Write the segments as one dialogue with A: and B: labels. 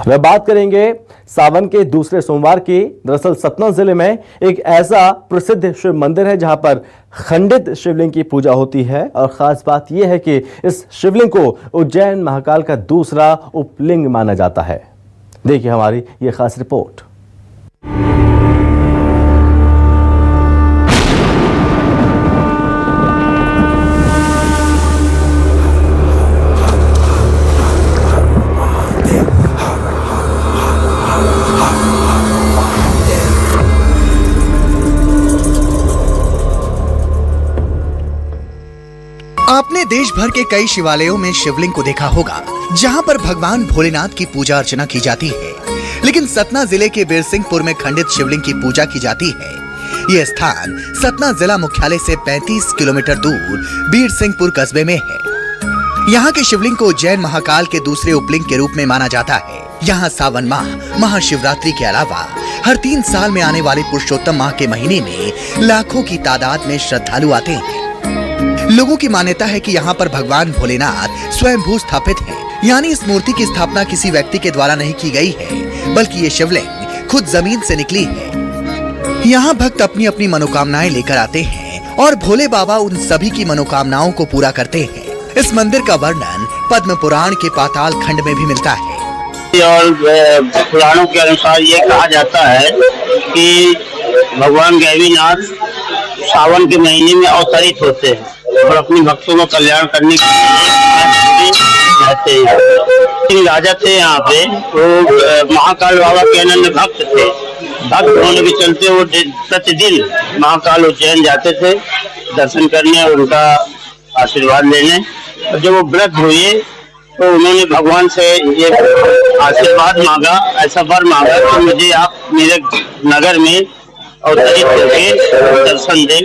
A: वह बात करेंगे सावन के दूसरे सोमवार की। दरअसल सतना जिले में एक ऐसा प्रसिद्ध शिव मंदिर है जहां पर खंडित शिवलिंग की पूजा होती है और खास बात यह है कि इस शिवलिंग को उज्जैन महाकाल का दूसरा उपलिंग माना जाता है। देखिए हमारी ये खास रिपोर्ट।
B: आपने देश भर के कई शिवालयों में शिवलिंग को देखा होगा, जहां पर भगवान भोलेनाथ की पूजा अर्चना की जाती है। लेकिन सतना जिले के बीरसिंहपुर में खंडित शिवलिंग की पूजा की जाती है। यह स्थान सतना जिला मुख्यालय से 35 किलोमीटर दूर बीरसिंहपुर कस्बे में है। यहाँ के शिवलिंग को उज्जैन महाकाल के दूसरे उपलिंग के रूप में माना जाता है। यहाँ सावन माह, महाशिवरात्रि के अलावा हर 3 साल में आने वाले पुरुषोत्तम माह के महीने में लाखों की तादाद में श्रद्धालु आते हैं। लोगों की मान्यता है कि यहाँ पर भगवान भोलेनाथ स्वयंभू स्थापित हैं, यानी इस मूर्ति की स्थापना किसी व्यक्ति के द्वारा नहीं की गई है, बल्कि ये शिवलिंग खुद जमीन से निकली है। यहाँ भक्त अपनी अपनी मनोकामनाएं लेकर आते हैं और भोले बाबा उन सभी की मनोकामनाओं को पूरा करते हैं। इस मंदिर का वर्णन पद्म पुराण के पाताल खंड में भी मिलता है।
C: और पुराणों के अनुसार ये कहा जाता है कि भगवान गैवीनाथ सावन के महीने में अवतरित होते हैं और अपने भक्तों का कल्याण करने के लिए रहते हैं। राजा थे यहाँ पे, वो महाकाल बाबा के अनन्य भक्त थे। भक्त होने के चलते वो प्रतिदिन महाकाल उज्जैन जाते थे दर्शन करने और उनका आशीर्वाद लेने। और जब वो व्रत हुए तो उन्होंने भगवान से ये आशीर्वाद मांगा, ऐसा वर मांगा कि मुझे आप मेरे नगर में अवतरित करके दर्शन दें।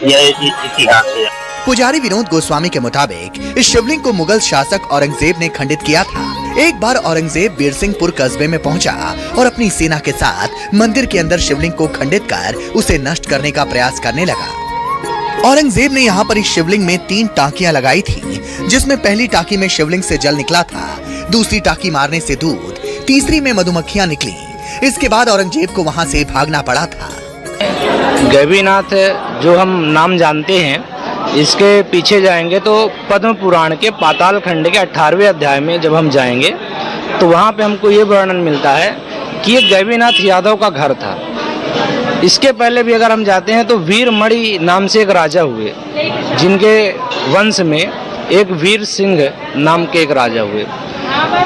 C: यह इतिहास है।
B: पुजारी विनोद गोस्वामी के मुताबिक इस शिवलिंग को मुगल शासक औरंगजेब ने खंडित किया था। एक बार औरंगजेब बीरसिंहपुर कस्बे में पहुंचा और अपनी सेना के साथ मंदिर के अंदर शिवलिंग को खंडित कर उसे नष्ट करने का प्रयास करने लगा। औरंगजेब ने यहाँ पर इस शिवलिंग में 3 टांकियां लगाई थी, जिसमें पहली टांकी में शिवलिंग से जल निकला था, दूसरी टांकी मारने से दूध, तीसरी में मधुमक्खियां निकली। इसके बाद औरंगजेब को वहाँ से भागना पड़ा था।
D: गैवीनाथ जो हम नाम जानते हैं, इसके पीछे जाएंगे तो पद्म पुराण के पाताल खंड के 18वें अध्याय में जब हम जाएंगे तो वहाँ पे हमको ये वर्णन मिलता है कि ये गैवीनाथ यादव का घर था। इसके पहले भी अगर हम जाते हैं तो वीरमणि नाम से एक राजा हुए, जिनके वंश में एक वीर सिंह नाम के एक राजा हुए।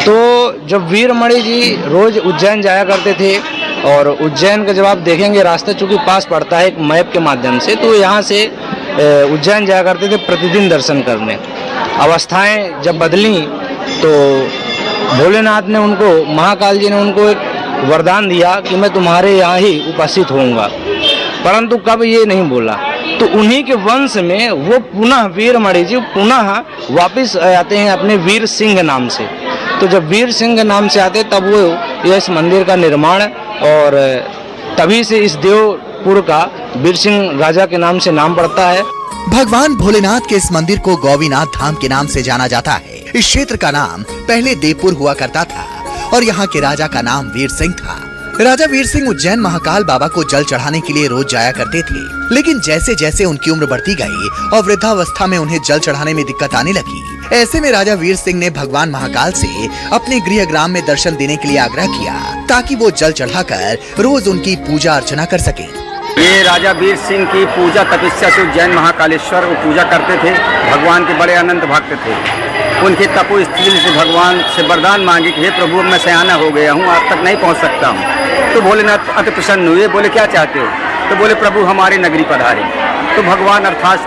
D: तो जब वीरमणि जी रोज उज्जैन जाया करते थे और उज्जैन का जब आप देखेंगे रास्ता चूँकि पास पड़ता है एक मैप के माध्यम से, तो यहाँ से उज्जैन जाया करते थे प्रतिदिन दर्शन करने। अवस्थाएं जब बदली तो भोलेनाथ ने उनको, महाकाल जी ने उनको एक वरदान दिया कि मैं तुम्हारे यहाँ ही उपस्थित होऊंगा, परंतु कब ये नहीं बोला। तो उन्हीं के वंश में वो पुनः वीरमणि जी पुनः वापस आते हैं अपने वीर सिंह नाम से। तो जब वीर सिंह नाम से आते तब वो इस मंदिर का निर्माण, और तभी से इस देवपुर का बीर सिंह राजा के नाम से नाम पड़ता है।
B: भगवान भोलेनाथ के इस मंदिर को गौवीनाथ धाम के नाम से जाना जाता है। इस क्षेत्र का नाम पहले देवपुर हुआ करता था और यहाँ के राजा का नाम वीर सिंह था। राजा वीर सिंह उज्जैन महाकाल बाबा को जल चढ़ाने के लिए रोज जाया करते थे, लेकिन जैसे जैसे उनकी उम्र बढ़ती गई और वृद्धावस्था में उन्हें जल चढ़ाने में दिक्कत आने लगी, ऐसे में राजा वीर सिंह ने भगवान महाकाल से अपने गृह ग्राम में दर्शन देने के लिए आग्रह किया, ताकि वो जल चढ़ाकर रोज उनकी पूजा अर्चना कर सके।
E: ये राजा वीर सिंह की पूजा तपस्या से उज्जैन महाकालेश्वर वो पूजा करते थे। भगवान के बड़े अनंत भक्त थे। उनकी तपो स्थिति से भगवान से वरदान मांगे कि हे प्रभु, मैं सयाना हो गया हूँ, आज तक नहीं पहुँच सकता हूँ। तो भोलेनाथ अति प्रसन्न हुए, बोले क्या चाहते हो? तो बोले प्रभु हमारे नगरी पधारे। तो भगवान अर्थात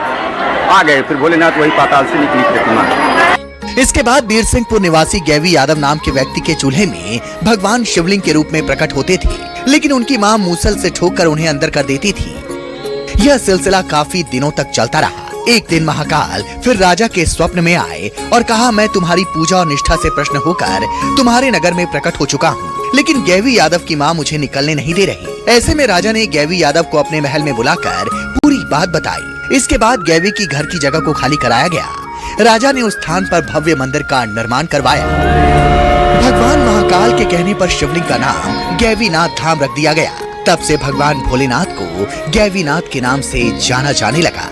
E: आ गए। फिर भोलेनाथ वही पाताल से निकली प्रतिमा।
B: इसके बाद बीरसिंहपुर निवासी गैवी यादव नाम के व्यक्ति के चूल्हे में भगवान शिवलिंग के रूप में प्रकट होते थे, लेकिन उनकी मां मूसल से ठोककर उन्हें अंदर कर देती थी। यह सिलसिला काफी दिनों तक चलता रहा। एक दिन महाकाल फिर राजा के स्वप्न में आए और कहा, मैं तुम्हारी पूजा और निष्ठा से प्रश्न होकर तुम्हारे नगर में प्रकट हो चुका हूँ, लेकिन गैवी यादव की मां मुझे निकलने नहीं दे रही। ऐसे में राजा ने गैवी यादव को अपने महल में बुलाकर पूरी बात बताई। इसके बाद गैवी की घर की जगह को खाली कराया गया। राजा ने उस स्थान पर भव्य मंदिर का निर्माण करवाया। भगवान महाकाल के कहने पर शिवलिंग का नाम गैवीनाथ धाम रख दिया गया। तब से भगवान भोलेनाथ को गैवीनाथ के नाम से जाना जाने लगा।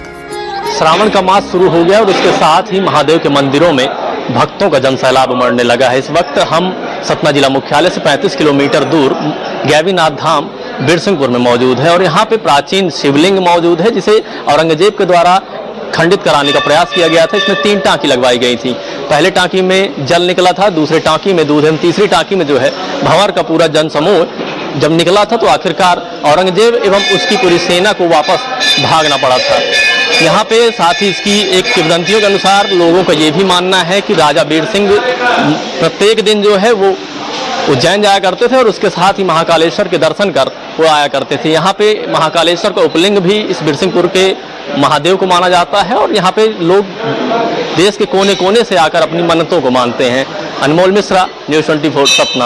F: श्रावण का मास शुरू हो गया और उसके साथ ही महादेव के मंदिरों में भक्तों का जनसैलाब उमड़ने लगा है। इस वक्त हम सतना जिला मुख्यालय से 35 किलोमीटर दूर गैवीनाथ धाम बिरसिंहपुर में मौजूद है और यहाँ पे प्राचीन शिवलिंग मौजूद है जिसे औरंगजेब के द्वारा खंडित कराने का प्रयास किया गया था। इसमें 3 टांकी लगवाई गई थी। पहले टांकी में जल निकला था, दूसरे टांकी में दूध है, तीसरी टांकी में जो है भंवर का पूरा जन समूह जब निकला था तो आखिरकार औरंगजेब एवं उसकी पूरी सेना को वापस भागना पड़ा था। यहाँ पे साथ ही इसकी एक किंवदंतियों के अनुसार लोगों का ये भी मानना है कि राजा बीर सिंह प्रत्येक दिन जो है वो उज्जैन जाया करते थे और उसके साथ ही महाकालेश्वर के दर्शन कर वो आया करते थे। यहाँ पे महाकालेश्वर का उपलिंग भी इस बिरसिंहपुर के महादेव को माना जाता है और यहाँ पे लोग देश के कोने कोने से आकर अपनी मन्नतों को मानते हैं। अनमोल मिश्रा, न्यूज़ 24 सतना।